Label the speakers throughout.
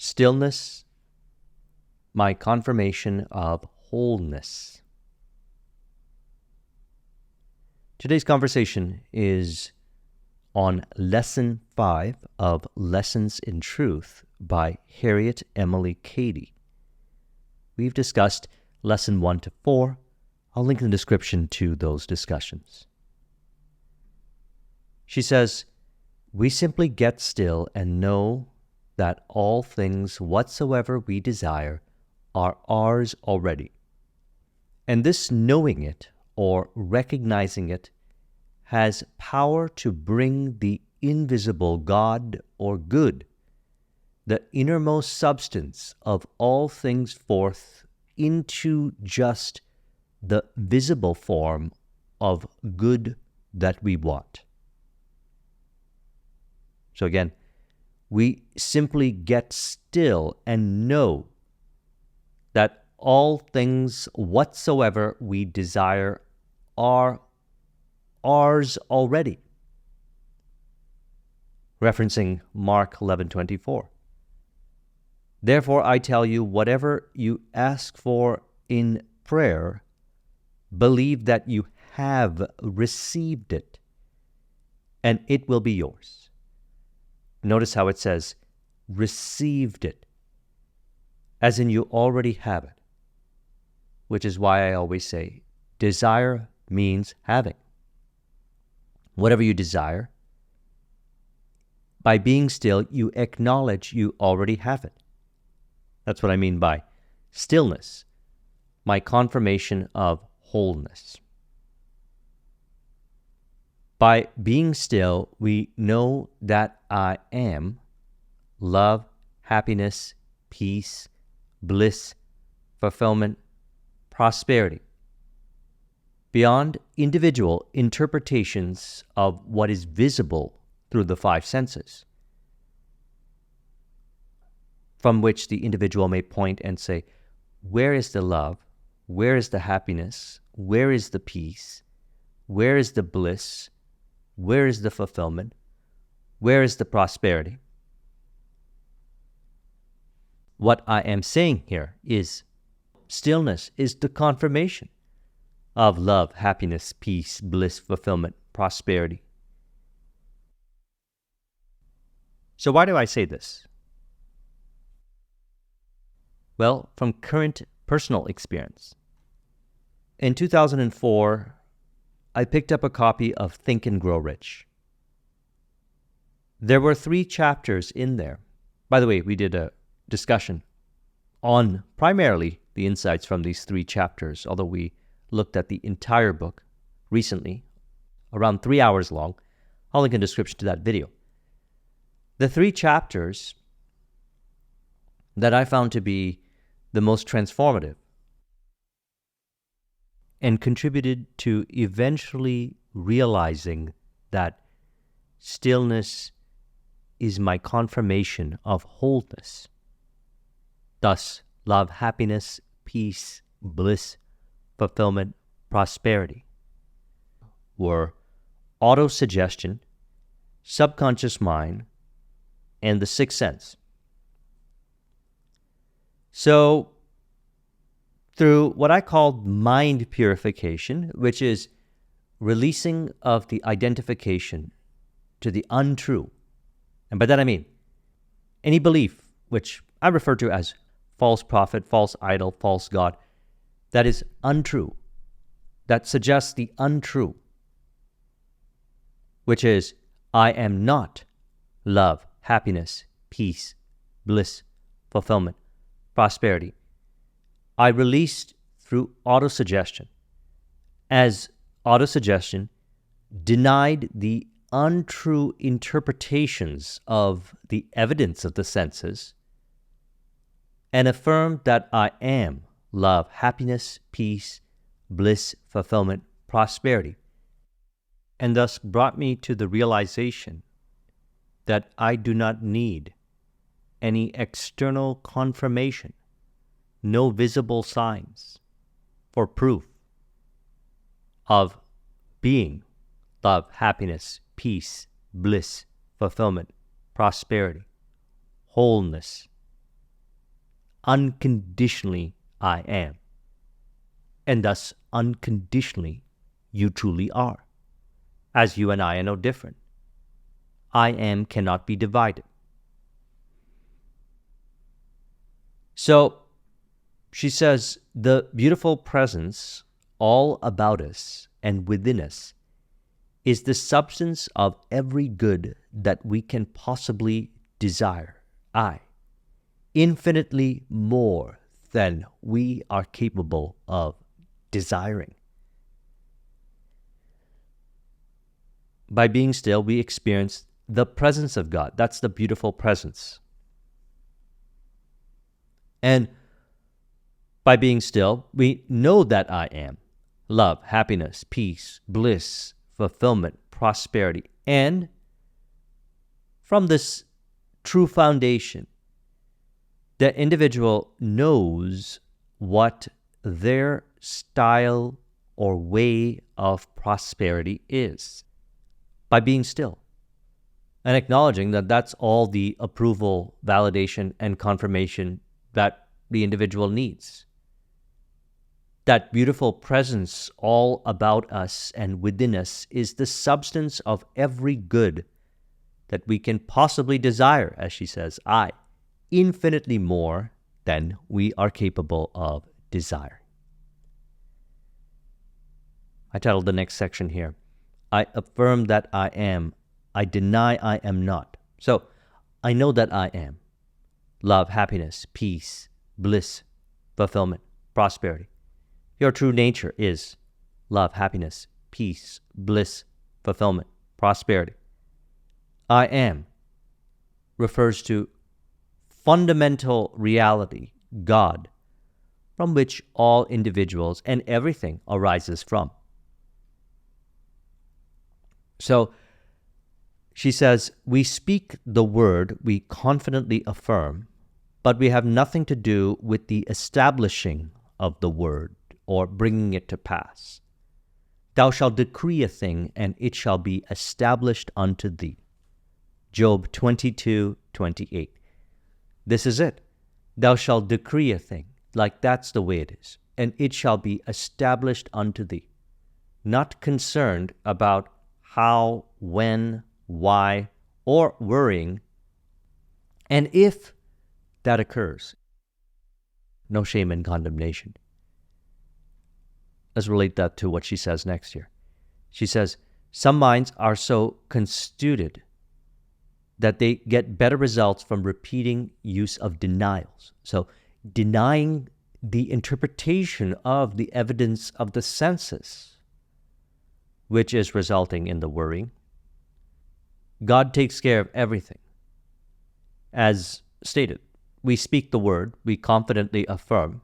Speaker 1: Stillness, my confirmation of wholeness. Today's conversation is on Lesson 5 of Lessons in Truth by Harriet Emily Cady. We've discussed Lesson 1 to 4. I'll link in the description to those discussions. She says, "We simply get still and know that all things whatsoever we desire are ours already. And this knowing it or recognizing it has power to bring the invisible God or good, the innermost substance of all things forth into just the visible form of good that we want." So again, we simply get still and know that all things whatsoever we desire are ours already. Referencing Mark 11:24. "Therefore I tell you, whatever you ask for in prayer, believe that you have received it, and it will be yours." Notice how it says, received it, as in you already have it, which is why I always say, desire means having. Whatever you desire, by being still, you acknowledge you already have it. That's what I mean by stillness, my confirmation of wholeness. By being still, we know that I am love, happiness, peace, bliss, fulfillment, prosperity, beyond individual interpretations of what is visible through the five senses, from which the individual may point and say, where is the love? Where is the happiness? Where is the peace? Where is the bliss? Where is the fulfillment? Where is the prosperity? What I am saying here is stillness is the confirmation of love, happiness, peace, bliss, fulfillment, prosperity. So why do I say this? Well, from current personal experience. In 2004, I picked up a copy of Think and Grow Rich. There were 3 chapters in there. By the way, we did a discussion on primarily the insights from these 3 chapters, although we looked at the entire book recently, around 3 hours long. I'll link in the description to that video. The 3 chapters that I found to be the most transformative and contributed to eventually realizing that stillness is my confirmation of wholeness. Thus, love, happiness, peace, bliss, fulfillment, prosperity were autosuggestion, subconscious mind, and the sixth sense. So, through what I call mind purification, which is releasing of the identification to the untrue, and by that I mean any belief, which I refer to as false prophet, false idol, false god, that is untrue, that suggests the untrue, which is I am not love, happiness, peace, bliss, fulfillment, prosperity. I released through autosuggestion, as autosuggestion denied the untrue interpretations of the evidence of the senses and affirmed that I am love, happiness, peace, bliss, fulfillment, prosperity, and thus brought me to the realization that I do not need any external confirmation, no visible signs for proof of being love, happiness, peace, bliss, fulfillment, prosperity, wholeness, unconditionally I am. And thus, unconditionally, you truly are, as you and I are no different. I am cannot be divided. So, she says, the beautiful presence all about us and within us is the substance of every good that we can possibly desire. Infinitely more than we are capable of desiring. By being still, we experience the presence of God. That's the beautiful presence. And by being still, we know that I am love, happiness, peace, bliss, fulfillment, prosperity. And from this true foundation, the individual knows what their style or way of prosperity is by being still and acknowledging that that's all the approval, validation, and confirmation that the individual needs. That beautiful presence all about us and within us is the substance of every good that we can possibly desire, as she says, infinitely more than we are capable of desiring. I titled the next section here, I affirm that I am. I deny I am not. So, I know that I am. Love, happiness, peace, bliss, fulfillment, prosperity. Your true nature is love, happiness, peace, bliss, fulfillment, prosperity. I am refers to fundamental reality, God, from which all individuals and everything arises from. So, she says, we speak the word we confidently affirm, but we have nothing to do with the establishing of the word or bringing it to pass. Thou shalt decree a thing, and it shall be established unto thee. Job 22:28. This is it. Thou shalt decree a thing, like that's the way it is, and it shall be established unto thee. Not concerned about how, when, why, or worrying. And if that occurs, no shame and condemnation. Let's relate that to what she says next here. She says, some minds are so constituted that they get better results from repeating use of denials. So denying the interpretation of the evidence of the senses, which is resulting in the worrying. God takes care of everything. As stated, we speak the word, we confidently affirm,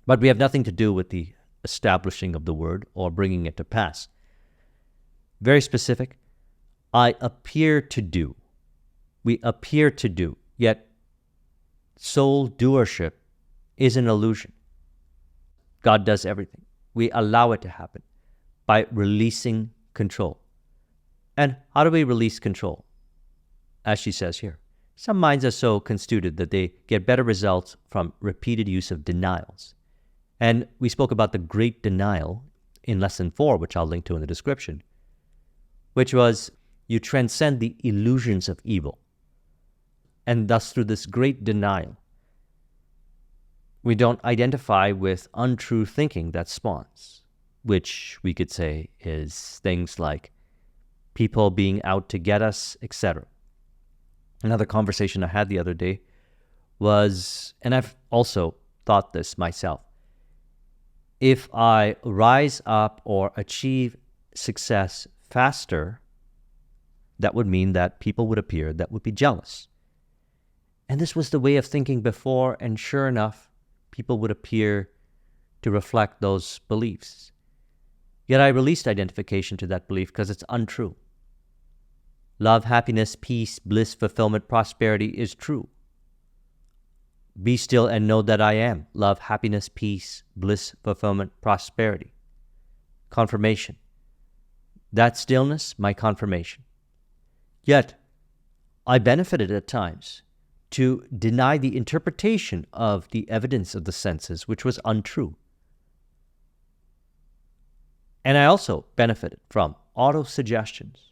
Speaker 1: but we have nothing to do with the establishing of the word or bringing it to pass. Very specific, I appear to do. We appear to do, yet soul doership is an illusion. God does everything. We allow it to happen by releasing control. And how do we release control? As she says here, some minds are so constituted that they get better results from repeated use of denials. And we spoke about the great denial in lesson 4, which I'll link to in the description, which was you transcend the illusions of evil. And thus, through this great denial, we don't identify with untrue thinking that spawns, which we could say is things like people being out to get us, etc. Another conversation I had the other day was, and I've also thought this myself, if I rise up or achieve success faster, that would mean that people would appear that would be jealous. And this was the way of thinking before, and sure enough, people would appear to reflect those beliefs. Yet I released identification to that belief because it's untrue. Love, happiness, peace, bliss, fulfillment, prosperity is true. Be still and know that I am. Love, happiness, peace, bliss, fulfillment, prosperity. Confirmation. That stillness, my confirmation. Yet, I benefited at times to deny the interpretation of the evidence of the senses, which was untrue. And I also benefited from auto-suggestions,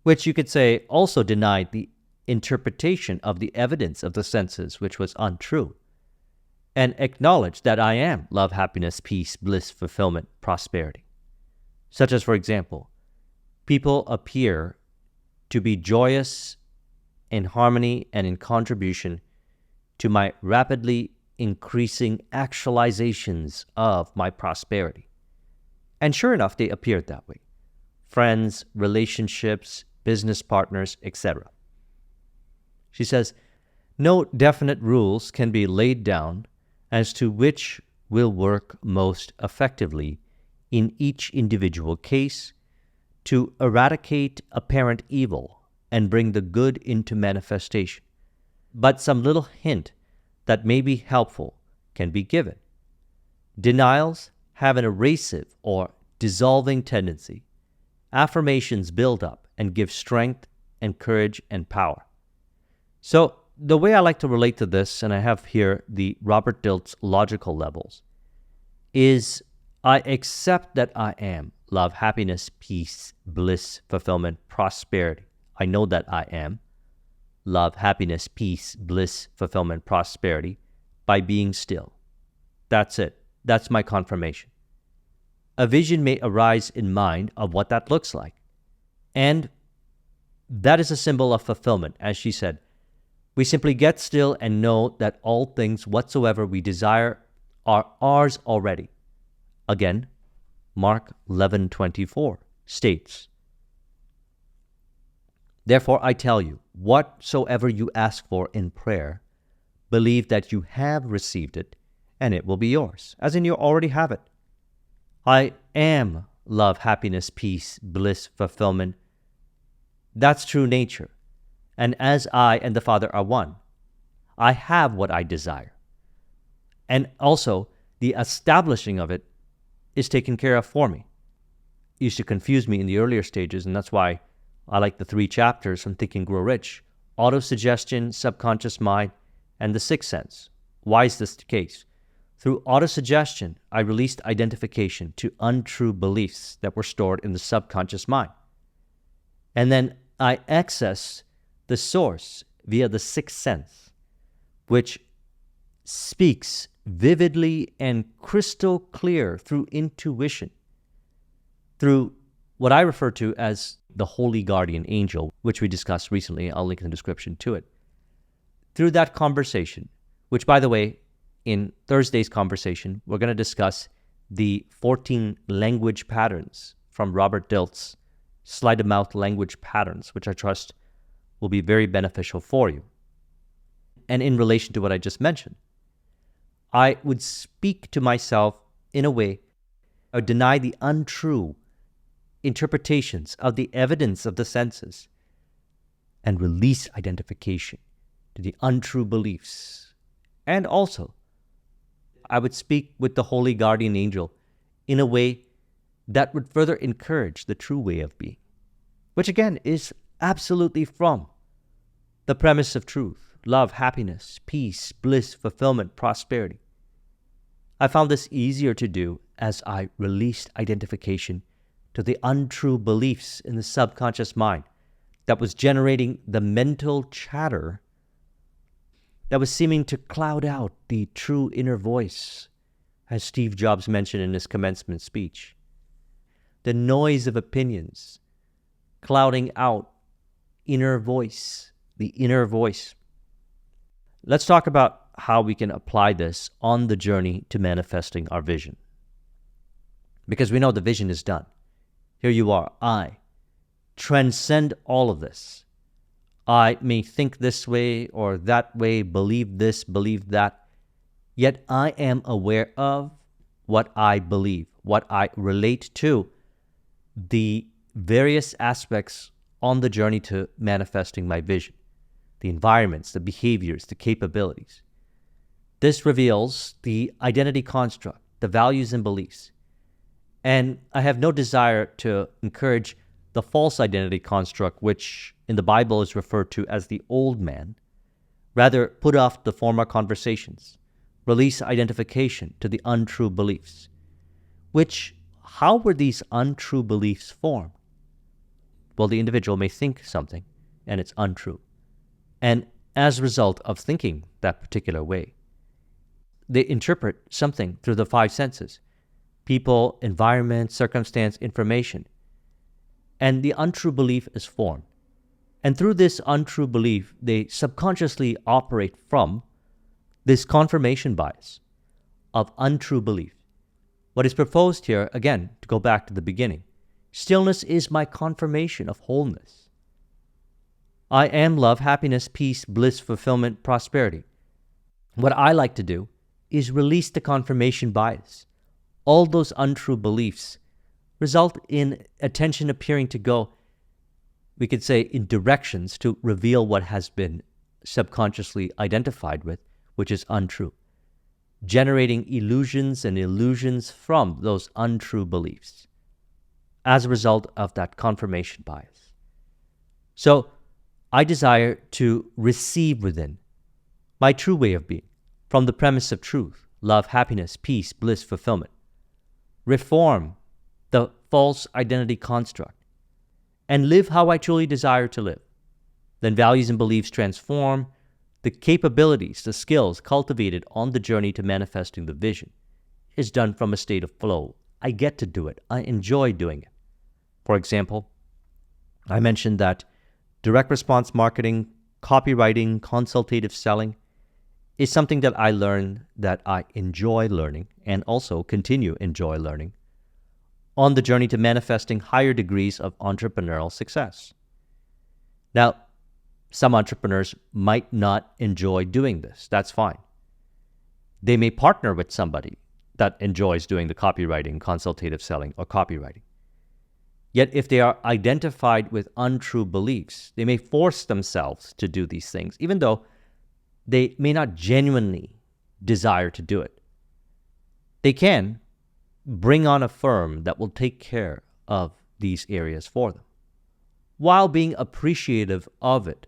Speaker 1: which you could say also denied the interpretation of the evidence of the senses, which was untrue, and acknowledged that I am love, happiness, peace, bliss, fulfillment, prosperity. Such as, for example, people appear to be joyous, in harmony, and in contribution to my rapidly increasing actualizations of my prosperity. And sure enough, they appeared that way. Friends, relationships, business partners, etc. She says, no definite rules can be laid down as to which will work most effectively in each individual case to eradicate apparent evil and bring the good into manifestation. But some little hint that may be helpful can be given. Denials have an erasive or dissolving tendency. Affirmations build up and give strength and courage and power. So the way I like to relate to this, and I have here the Robert Dilts logical levels, is I accept that I am love, happiness, peace, bliss, fulfillment, prosperity. I know that I am love, happiness, peace, bliss, fulfillment, prosperity by being still. That's it. That's my confirmation. A vision may arise in mind of what that looks like. And that is a symbol of fulfillment, as she said. We simply get still and know that all things whatsoever we desire are ours already. Again, Mark 11:24 states, therefore I tell you, whatsoever you ask for in prayer, believe that you have received it, and it will be yours, as in you already have it. I am love, happiness, peace, bliss, fulfillment. That's true nature. And as I and the Father are one, I have what I desire. And also, the establishing of it is taken care of for me. It used to confuse me in the earlier stages, and that's why I like the 3 chapters from Think and Grow Rich: autosuggestion, subconscious mind, and the sixth sense. Why is this the case? Through autosuggestion, I released identification to untrue beliefs that were stored in the subconscious mind. And then I access the source via the sixth sense, which speaks vividly and crystal clear through intuition, through what I refer to as the holy guardian angel, which we discussed recently. I'll link in the description to it. Through that conversation, which, by the way, in Thursday's conversation, we're going to discuss the 14 language patterns from Robert Dilts' Sleight of Mouth language patterns, which I trust will be very beneficial for you. And in relation to what I just mentioned, I would speak to myself in a way I would deny the untrue interpretations of the evidence of the senses and release identification to the untrue beliefs. And also, I would speak with the holy guardian angel in a way that would further encourage the true way of being, which again is absolutely from the premise of truth: love, happiness, peace, bliss, fulfillment, prosperity. I found this easier to do as I released identification to the untrue beliefs in the subconscious mind that was generating the mental chatter that was seeming to cloud out the true inner voice, as Steve Jobs mentioned in his commencement speech. The noise of opinions clouding out inner voice, the inner voice. Let's talk about how we can apply this on the journey to manifesting our vision. Because we know the vision is done. Here you are. I transcend all of this. I may think this way or that way, believe this, believe that, yet I am aware of what I believe, what I relate to, the various aspects on the journey to manifesting my vision, the environments, the behaviors, the capabilities. This reveals the identity construct, the values and beliefs. And I have no desire to encourage the false identity construct, which in the Bible is referred to as the old man, Rather, put off the former conversations. Release identification to the untrue beliefs. How were these untrue beliefs formed? Well, the individual may think something, and it's untrue. And as a result of thinking that particular way, they interpret something through the five senses: people, environment, circumstance, information. And the untrue belief is formed. And through this untrue belief, they subconsciously operate from this confirmation bias of untrue belief. What is proposed here, again, to go back to the beginning, stillness is my confirmation of wholeness. I am love, happiness, peace, bliss, fulfillment, prosperity. What I like to do is release the confirmation bias. All those untrue beliefs result in attention appearing to go, we could say, in directions to reveal what has been subconsciously identified with, which is untrue, generating illusions from those untrue beliefs as a result of that confirmation bias. So I desire to receive within my true way of being from the premise of truth, love, happiness, peace, bliss, fulfillment. Reform the false identity construct and live how I truly desire to live. Then values and beliefs transform. The capabilities, the skills cultivated on the journey to manifesting the vision is done from a state of flow. I get to do it. I enjoy doing it. For example, I mentioned that direct response marketing, copywriting, consultative selling is something that I learned, that I enjoy learning, and also continue enjoy learning on the journey to manifesting higher degrees of entrepreneurial success. Now, some entrepreneurs might not enjoy doing this. That's fine. They may partner with somebody that enjoys doing the copywriting, consultative selling, or copywriting. Yet if they are identified with untrue beliefs, they may force themselves to do these things, even though they may not genuinely desire to do it. They can bring on a firm that will take care of these areas for them, while being appreciative of it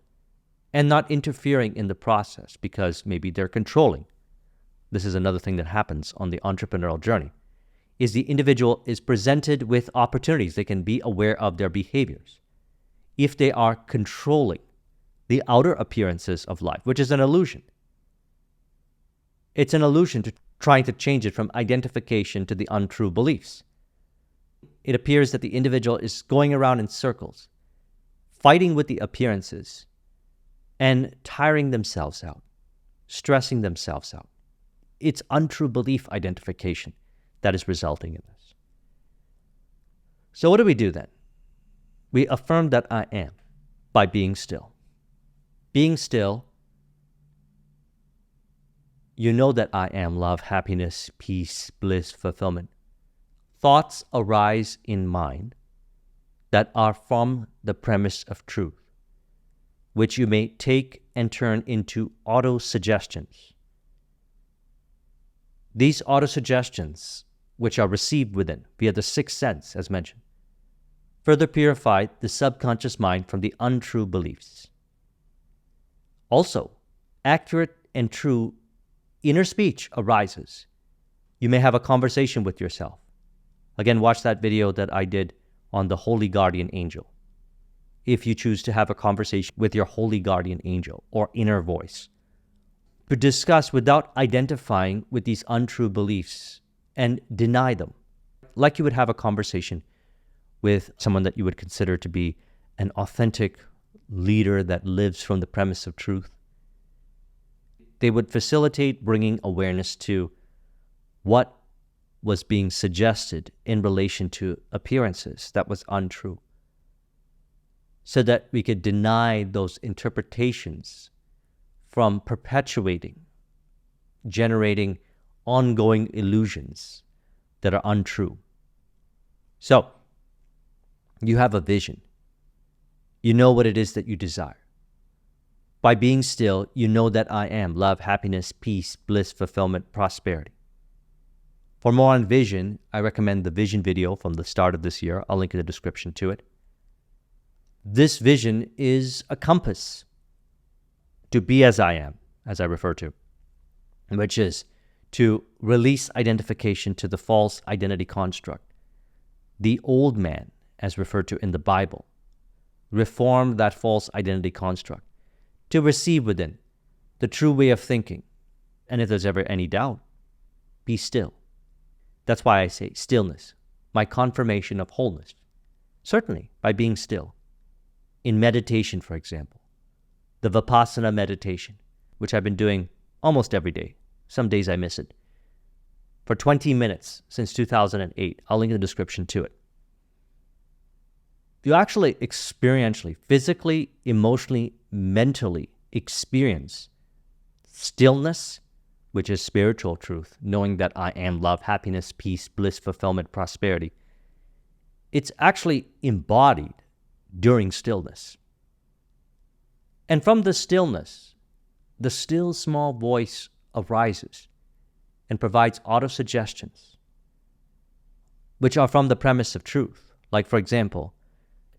Speaker 1: and not interfering in the process because maybe they're controlling. This is another thing that happens on the entrepreneurial journey, is the individual is presented with opportunities. They can be aware of their behaviors. If they are controlling the outer appearances of life, which is an illusion, it's an illusion to trying to change it from identification to the untrue beliefs. It appears that the individual is going around in circles, fighting with the appearances, and tiring themselves out, stressing themselves out. It's untrue belief identification that is resulting in this. So what do we do then? We affirm that I am by being still. Being still, you know that I am love, happiness, peace, bliss, fulfillment. Thoughts arise in mind that are from the premise of truth, which you may take and turn into auto-suggestions. These auto-suggestions, which are received within via the sixth sense, as mentioned, further purify the subconscious mind from the untrue beliefs. Also, accurate and true inner speech arises. You may have a conversation with yourself. Again, watch that video that I did on the Holy Guardian Angel. If you choose to have a conversation with your Holy Guardian Angel or inner voice, to discuss without identifying with these untrue beliefs and deny them, like you would have a conversation with someone that you would consider to be an authentic leader that lives from the premise of truth. They would facilitate bringing awareness to what was being suggested in relation to appearances that was untrue, so that we could deny those interpretations from perpetuating, generating ongoing illusions that are untrue. So, you have a vision. You know what it is that you desire. By being still, you know that I am love, happiness, peace, bliss, fulfillment, prosperity. For more on vision, I recommend the vision video from the start of this year. I'll link in the description to it. This vision is a compass to be as I am, as I refer to, which is to release identification to the false identity construct, the old man, as referred to in the Bible, reform that false identity construct, to receive within the true way of thinking. And if there's ever any doubt, be still. That's why I say stillness, my confirmation of wholeness. Certainly by being still. In meditation, for example, the Vipassana meditation, which I've been doing almost every day. Some days I miss it. For 20 minutes since 2008. I'll link in the description to it. You actually experientially, physically, emotionally, mentally experience stillness, which is spiritual truth, knowing that I am love, happiness, peace, bliss, fulfillment, prosperity. It's actually embodied during stillness. And from the stillness, the still small voice arises and provides auto-suggestions, which are from the premise of truth. Like, for example,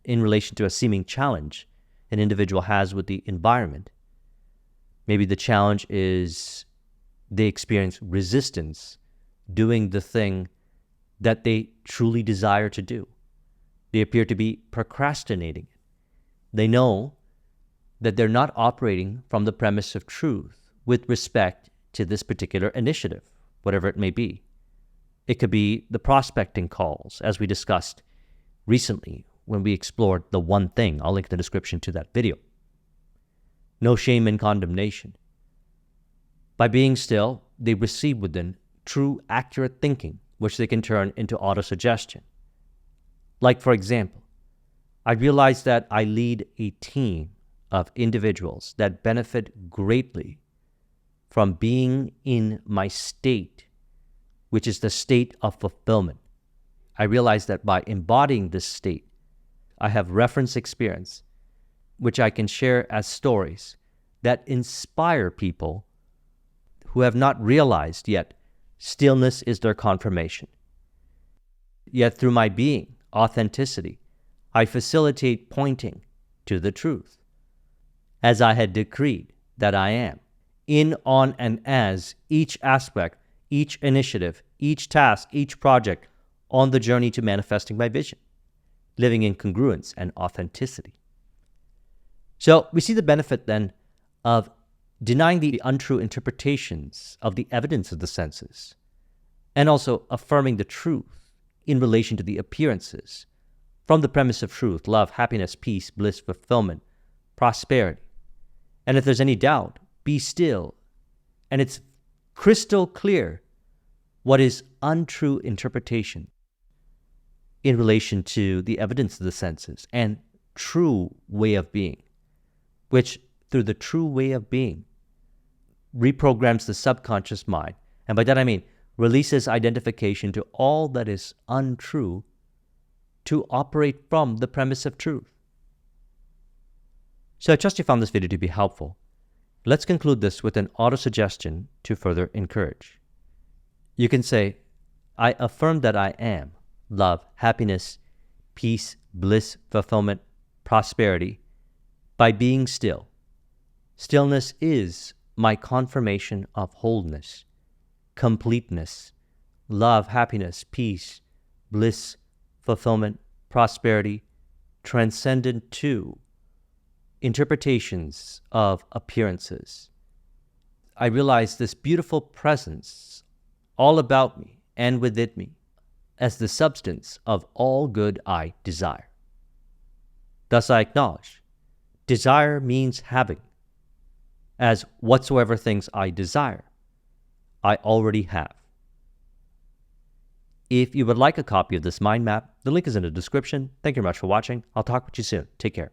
Speaker 1: in relation to a seeming challenge an individual has with the environment. Maybe the challenge is they experience resistance doing the thing that they truly desire to do. They appear to be procrastinating. They know that they're not operating from the premise of truth with respect to this particular initiative, whatever it may be. It could be the prospecting calls, as we discussed recently when we explored the one thing. I'll link the description to that video. No shame and condemnation. By being still, they receive within true, accurate thinking, which they can turn into auto-suggestion. Like, for example, I realized that I lead a team of individuals that benefit greatly from being in my state, which is the state of fulfillment. I realized that by embodying this state, I have reference experience, which I can share as stories that inspire people who have not realized yet stillness is their confirmation. Yet through my being, authenticity, I facilitate pointing to the truth, as I had decreed that I am, in, on, and as each aspect, each initiative, each task, each project on the journey to manifesting my vision, living in congruence and authenticity. So we see the benefit then of denying the untrue interpretations of the evidence of the senses, and also affirming the truth in relation to the appearances from the premise of truth, love, happiness, peace, bliss, fulfillment, prosperity. And if there's any doubt, be still. And it's crystal clear what is untrue interpretation in relation to the evidence of the senses and true way of being, which through the true way of being reprograms the subconscious mind. And by that I mean releases identification to all that is untrue to operate from the premise of truth. So I trust you found this video to be helpful. Let's conclude this with an auto-suggestion to further encourage. You can say, I affirm that I am love, happiness, peace, bliss, fulfillment, prosperity by being still. Stillness is my confirmation of wholeness, completeness, love, happiness, peace, bliss, fulfillment, prosperity, transcendent to interpretations of appearances. I realize this beautiful presence all about me and within me as the substance of all good I desire. Thus I acknowledge, desire means having, as whatsoever things I desire, I already have. If you would like a copy of this mind map, the link is in the description. Thank you very much for watching. I'll talk with you soon. Take care.